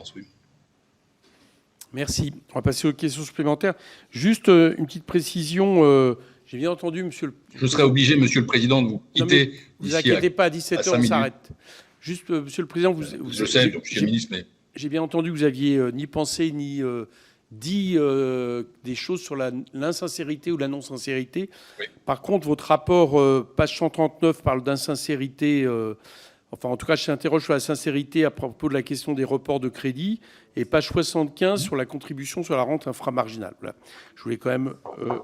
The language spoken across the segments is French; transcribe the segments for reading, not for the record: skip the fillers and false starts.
finances, oui. Merci. On va passer aux questions supplémentaires. Juste une petite précision. J'ai bien entendu, monsieur le... Je serai obligé, monsieur le président, de vous quitter. Ne vous inquiétez pas, à 17h, on s'arrête. Juste, monsieur le président, je sais, monsieur le ministre, mais... J'ai bien entendu que vous aviez ni pensé ni dit des choses sur l'insincérité ou la non-sincérité. Oui. Par contre, votre rapport, page 139, parle d'insincérité. Enfin, en tout cas, je s'interroge sur la sincérité à propos de la question des reports de crédit. Et page 75 sur la contribution sur la rente inframarginale. Voilà. Je voulais quand même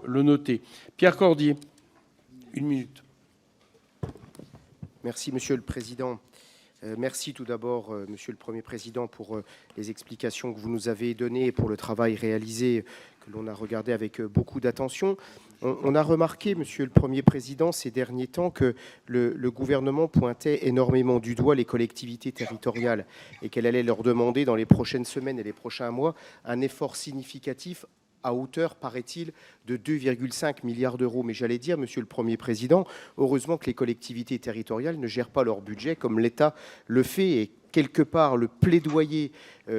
le noter. Pierre Cordier, 1 minute. Merci, Monsieur le Président. Merci tout d'abord, Monsieur le Premier Président, pour les explications que vous nous avez données et pour le travail réalisé que l'on a regardé avec beaucoup d'attention. On a remarqué, Monsieur le Premier Président, ces derniers temps que le gouvernement pointait énormément du doigt les collectivités territoriales et qu'elle allait leur demander dans les prochaines semaines et les prochains mois un effort significatif à hauteur, paraît-il, de 2,5 milliards d'euros. Mais j'allais dire, Monsieur le Premier Président, heureusement que les collectivités territoriales ne gèrent pas leur budget comme l'État le fait. Et quelque part, le plaidoyer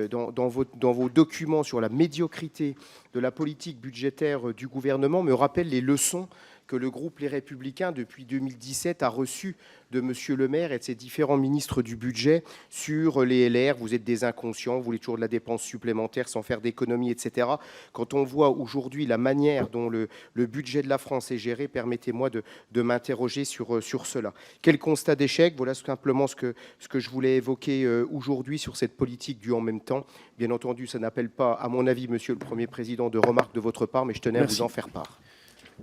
dans vos documents sur la médiocrité de la politique budgétaire du gouvernement me rappelle les leçons que le groupe Les Républicains, depuis 2017, a reçues de M. Le Maire et de ses différents ministres du budget sur les LR. Vous êtes des inconscients, vous voulez toujours de la dépense supplémentaire sans faire d'économie, etc. Quand on voit aujourd'hui la manière dont le budget de la France est géré, permettez-moi de m'interroger sur cela. Quel constat d'échec? Voilà simplement ce que je voulais évoquer aujourd'hui sur cette politique du en même temps. Bien entendu, ça n'appelle pas, à mon avis, Monsieur le Premier Président, de remarques de votre part, mais je tenais à vous en faire part.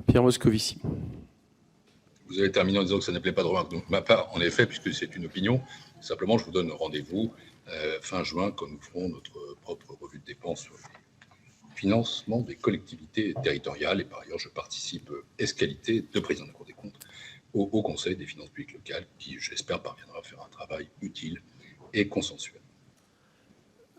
Pierre Moscovici. Vous avez terminé en disant que ça n'appelait pas de remarques de ma part, en effet, puisque c'est une opinion. Simplement, je vous donne rendez-vous fin juin, quand nous ferons notre propre revue de dépenses sur le financement des collectivités territoriales. Et par ailleurs, je participe ès-qualité de président de la Cour des comptes au Conseil des finances publiques locales, qui, j'espère, parviendra à faire un travail utile et consensuel.